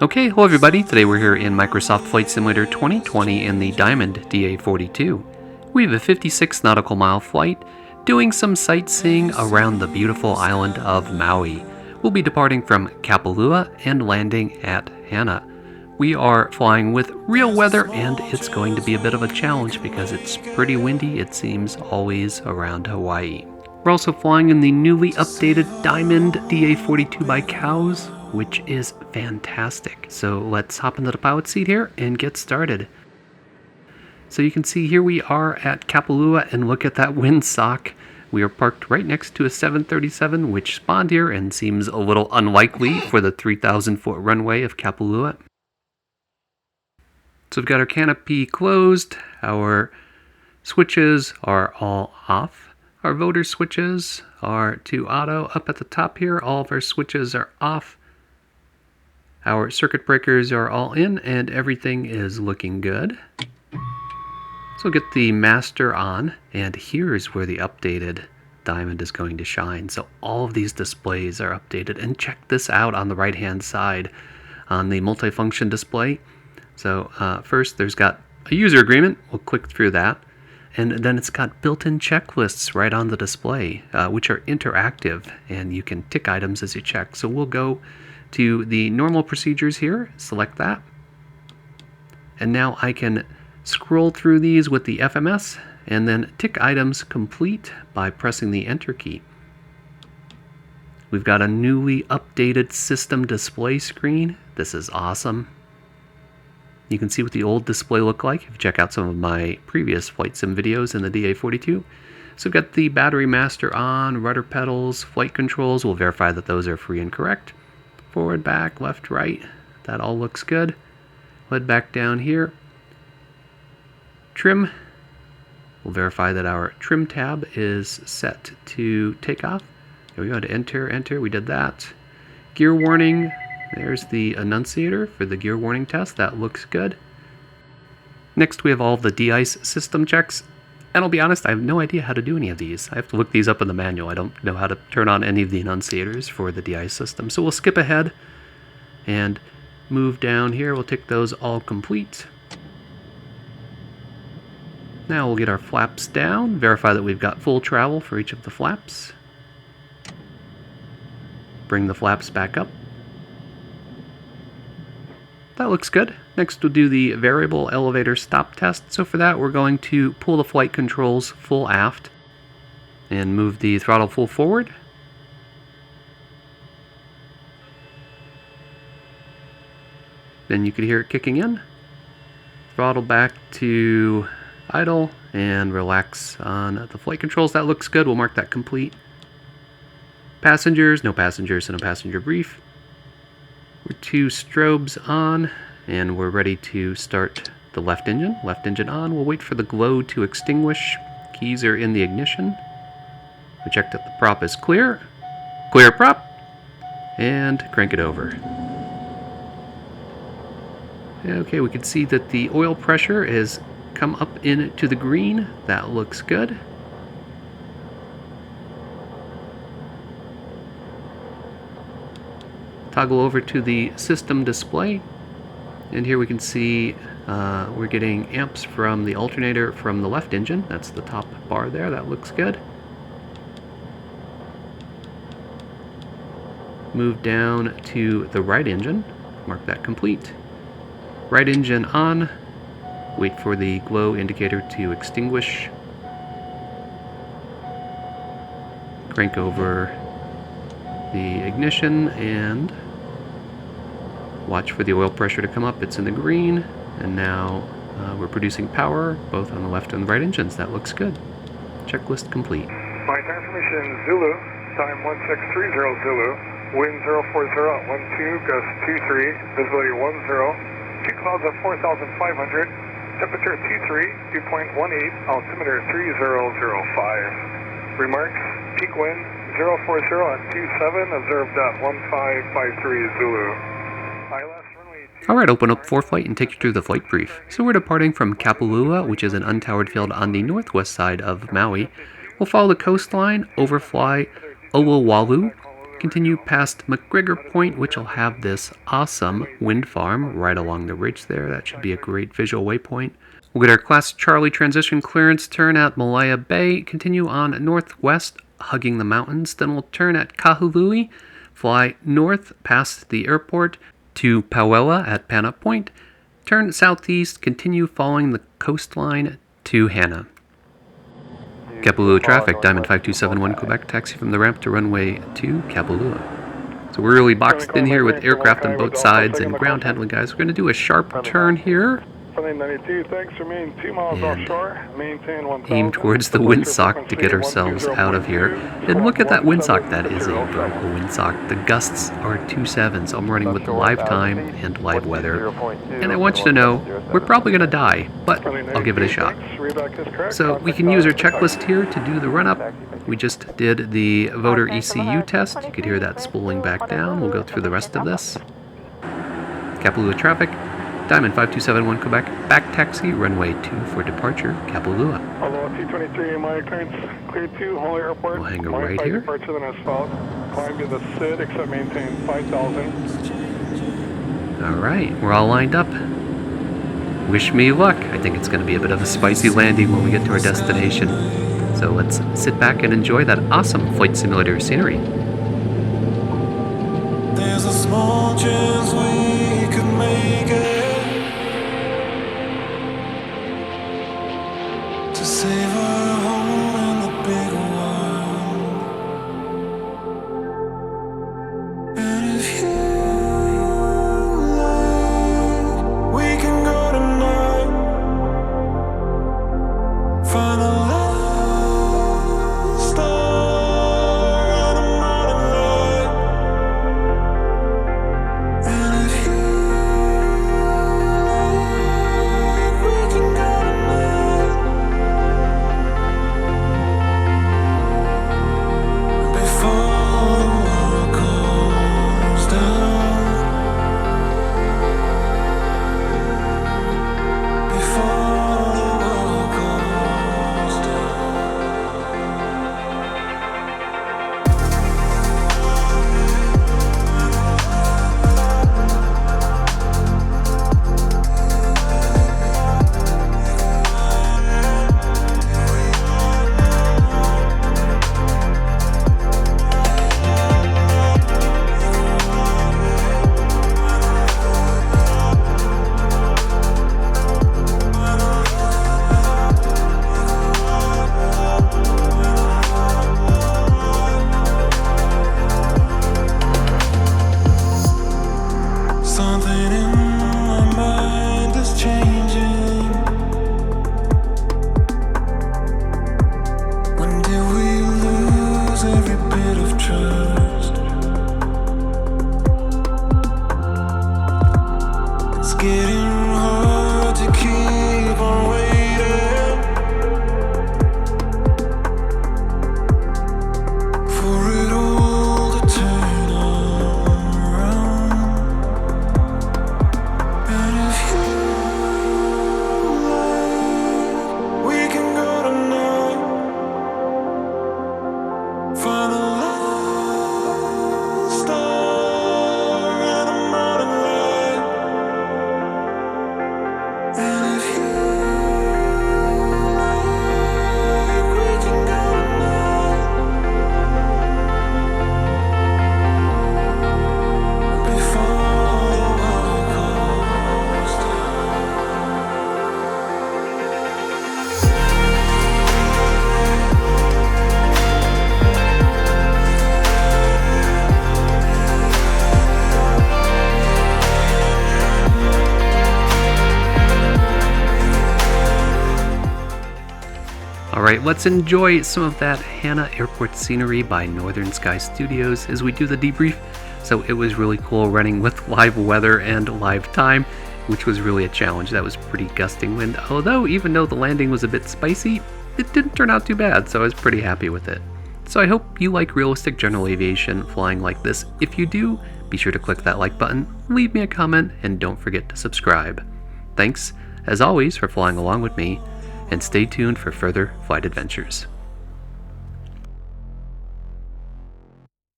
Okay, hello everybody. Today we're here in Microsoft Flight Simulator 2020 in the Diamond DA42. We have a 56 nautical mile flight, doing some sightseeing around the beautiful island of Maui. We'll be departing from Kapalua and landing at Hana. We are flying with real weather, and it's going to be a bit of a challenge because it's pretty windy, it seems, always around Hawaii. We're also flying in the newly updated Diamond DA42 by Cows, which is fantastic. So let's hop into the pilot seat here and get started. So you can see here we are at Kapalua, and look at that windsock. We are parked right next to a 737 which spawned here and seems a little unlikely for the 3,000 foot runway of Kapalua. So we've got our canopy closed, our switches are all off. Our voter switches are to auto up at the top here. All of our switches are off. Our circuit breakers are all in and everything is looking good. So we'll get the master on, and here's where the updated Diamond is going to shine. So all of these displays are updated, and check this out on the right hand side on the multifunction display. So first there's got a user agreement. We'll click through that. And then it's got built-in checklists right on the display, which are interactive, and you can tick items as you check. So we'll go to the normal procedures here, select that. And now I can scroll through these with the FMS and then tick items complete by pressing the enter key. We've got a newly updated system display screen. This is awesome. You can see what the old display looked like if you check out some of my previous flight sim videos in the DA42. So we've got the battery master on, rudder pedals, flight controls. We'll verify that those are free and correct. Forward, back, left, right. That all looks good. Head back down here. Trim. We'll verify that our trim tab is set to takeoff. There we go, to enter. We did that. Gear warning. There's the annunciator for the gear warning test. That looks good. Next, we have all of the de-ice system checks. And I'll be honest, I have no idea how to do any of these. I have to look these up in the manual. I don't know how to turn on any of the annunciators for the de-ice system. So we'll skip ahead and move down here. We'll tick those all complete. Now we'll get our flaps down, verify that we've got full travel for each of the flaps. Bring the flaps back up. That looks good. Next we'll do the variable elevator stop test. So for that we're going to pull the flight controls full aft and move the throttle full forward. Then you can hear it kicking in. Throttle back to idle and relax on the flight controls. That looks good. We'll mark that complete. Passengers, no passengers, and a passenger brief. We're 2 strobes on, and we're ready to start the left engine. Left engine on. We'll wait for the glow to extinguish. Keys are in the ignition. We check that the prop is clear. Clear prop. And crank it over. Okay, we can see that the oil pressure has come up into the green. That looks good. Toggle over to the system display, and here we can see we're getting amps from the alternator from the left engine. That's the top bar there. That looks good. Move down to the right engine, mark that complete. Right engine on. Wait for the glow indicator to extinguish. Crank over the ignition and watch for the oil pressure to come up. It's in the green, and now we're producing power both on the left and the right engines. That looks good. Checklist complete. My transmission Zulu, time 1630 Zulu, wind 040 at 12, gust 23, visibility 10, peak clouds at 4,500, temperature T3, dew point 18, altimeter 3005. Remarks, peak wind 040 at 27, observed at 1553 Zulu. Alright, open up ForeFlight and take you through the flight brief. So we're departing from Kapalua, which is an untowered field on the northwest side of Maui. We'll follow the coastline, overfly Olowalu, Continue past McGregor Point, which will have this awesome wind farm right along the ridge there. That should be a great visual waypoint. We'll get our Class Charlie transition clearance, turn at Malaya Bay, continue on northwest, hugging the mountains. Then we'll turn at Kahului, fly north past the airport to Pauela at Pana Point, turn southeast, continue following the coastline to Hana. Kapalua traffic, Diamond 5271 Quebec, taxi from the ramp to runway 2, Kapalua. So we're really boxed in here with aircraft on both sides and ground handling guys. We're going to do a sharp turn here. 92, thanks. Remain 2 miles offshore. Maintain 1000. Aim towards the windsock to get ourselves out of here. And look at that windsock. That is a vertical windsock. The gusts are 27, so I'm running with live time and live weather. And I want you to know, we're probably going to die, but I'll give it a shot. So we can use our checklist here to do the run-up. We just did the voter ECU test. You could hear that spooling back down. We'll go through the rest of this. Kapalua traffic. Diamond 5271 Quebec, back taxi, runway 2 for departure, Kapalua. Hello, T23, my clearance, clear to Holy Airport. We'll hang a right here. Departure then asphalt. Climb to the SID, except maintain 5000. Alright, we're all lined up. Wish me luck. I think it's going to be a bit of a spicy landing when we get to our destination. So let's sit back and enjoy that awesome flight simulator scenery. There's a small chance we could make it. Save our home in the big world. And if you like, we can go tonight. Find the last star and a morning light. And if you like, we can go tonight. Alright, let's enjoy some of that Hana airport scenery by Northern Sky Studios as we do the debrief. So it was really cool running with live weather and live time, which was really a challenge. That was pretty gusting wind, although even though the landing was a bit spicy, it didn't turn out too bad, so I was pretty happy with it. So I hope you like realistic general aviation flying like this. If you do, be sure to click that like button, leave me a comment, and don't forget to subscribe. Thanks, as always, for flying along with me, and stay tuned for further flight adventures.